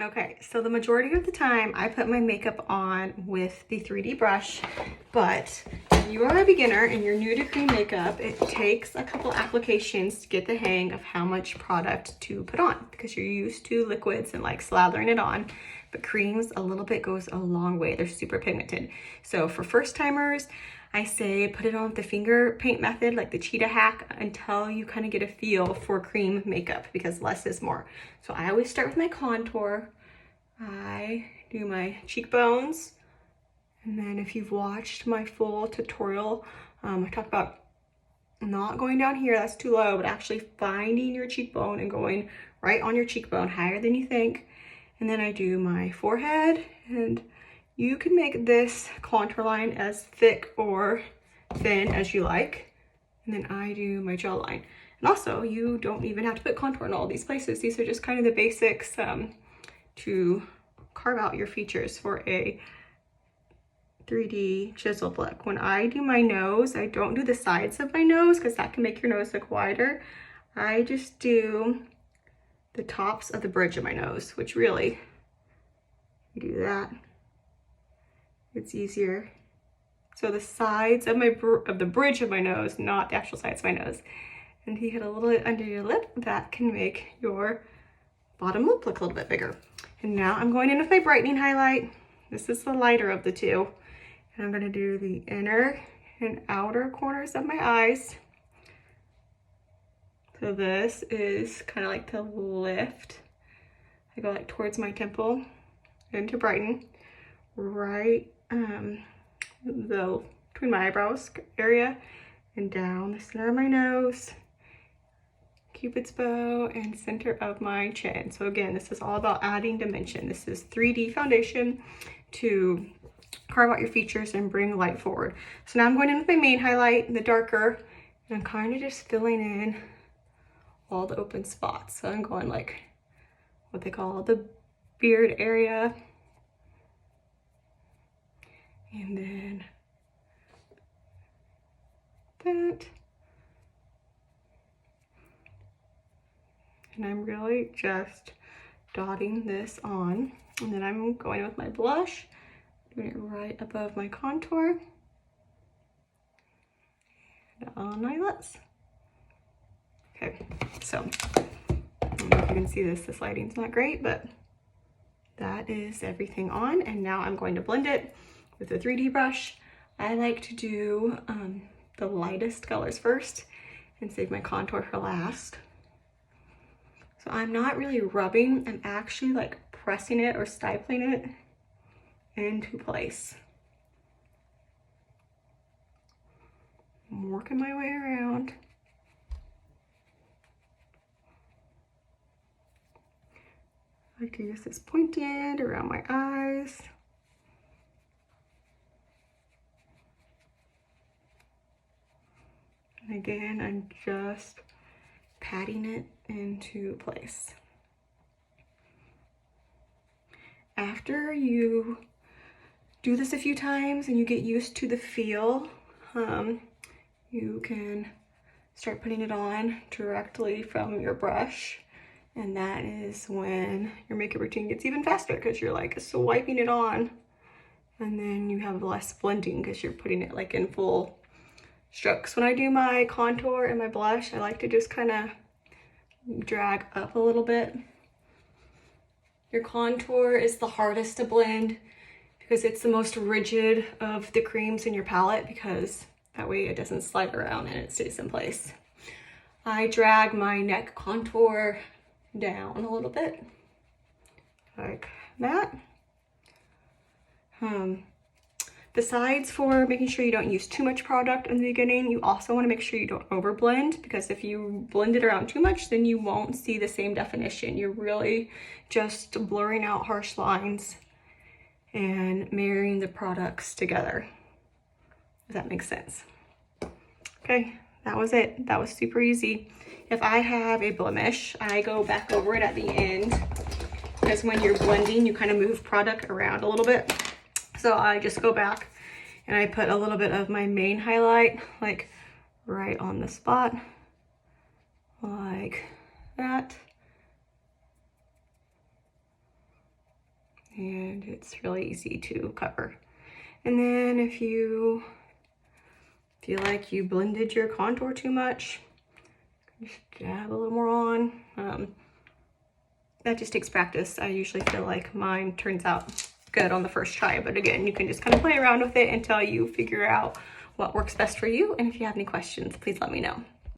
Okay, so the majority of the time I put my makeup on with the 3D brush, but if you are a beginner and you're new to cream makeup, it takes a couple applications to get the hang of how much product to put on because you're used to liquids and like slathering it on, but creams a little bit goes a long way. They're super pigmented. So for first timers, I say put it on with the finger paint method, like the Cheetah HAC, until you kind of get a feel for cream makeup because less is more. So I always start with my contour. I do my cheekbones. And then if you've watched my full tutorial, I talk about not going down here, that's too low, but actually finding your cheekbone and going right on your cheekbone, higher than you think. And then I do my forehead, and you can make this contour line as thick or thin as you like. And then I do my jawline. And also, you don't even have to put contour in all these places. These are just kind of the basics to carve out your features for a 3D chisel look. When I do my nose, I don't do the sides of my nose because that can make your nose look wider. I just do the tops of the bridge of my nose, which really, you do that, it's easier. So the sides of the bridge of my nose, not the actual sides of my nose. And if you hit a little bit under your lip, that can make your bottom lip look a little bit bigger. And now I'm going in with my brightening highlight. This is the lighter of the two. And I'm gonna do the inner and outer corners of my eyes. So this is kind of like the lift. I go like towards my temple and to brighten right between my eyebrows area and down the center of my nose, Cupid's bow, and center of my chin. So again, this is all about adding dimension. This is 3D foundation to carve out your features and bring light forward. So now I'm going in with my main highlight, the darker, and I'm kind of just filling in all the open spots. So I'm going like what they call the beard area. And then that. And I'm really just dotting this on. And then I'm going with my blush, doing it right above my contour and on my lips. Okay, so I don't know if you can see this lighting's not great, but that is everything on. And now I'm going to blend it with a 3D brush. I like to do the lightest colors first and save my contour for last. So I'm not really rubbing, I'm actually like pressing it or stipling it into place. I'm working my way around. I like to use this pointy end around my eyes. And again, I'm just patting it into place. After you do this a few times and you get used to the feel, you can start putting it on directly from your brush. And that is when your makeup routine gets even faster because you're like swiping it on, and then you have less blending because you're putting it like in full strokes. When I do my contour and my blush, I like to just kind of drag up a little bit. Your contour is the hardest to blend because it's the most rigid of the creams in your palette, because that way it doesn't slide around and it stays in place. I drag my neck contour down a little bit like that. Besides for making sure you don't use too much product in the beginning, you also want to make sure you don't overblend, because if you blend it around too much, then you won't see the same definition. You're really just blurring out harsh lines and marrying the products together. Does that make sense? Okay, that was it. That was super easy. If I have a blemish, I go back over it at the end, because when you're blending, you kind of move product around a little bit. So I just go back and I put a little bit of my main highlight, like right on the spot, like that. and it's really easy to cover. And then if you feel like you blended your contour too much, just dab a little more on. That just takes practice. I usually feel like mine turns out good on the first try, but again, you can just kind of play around with it until you figure out what works best for you. And if you have any questions, please let me know.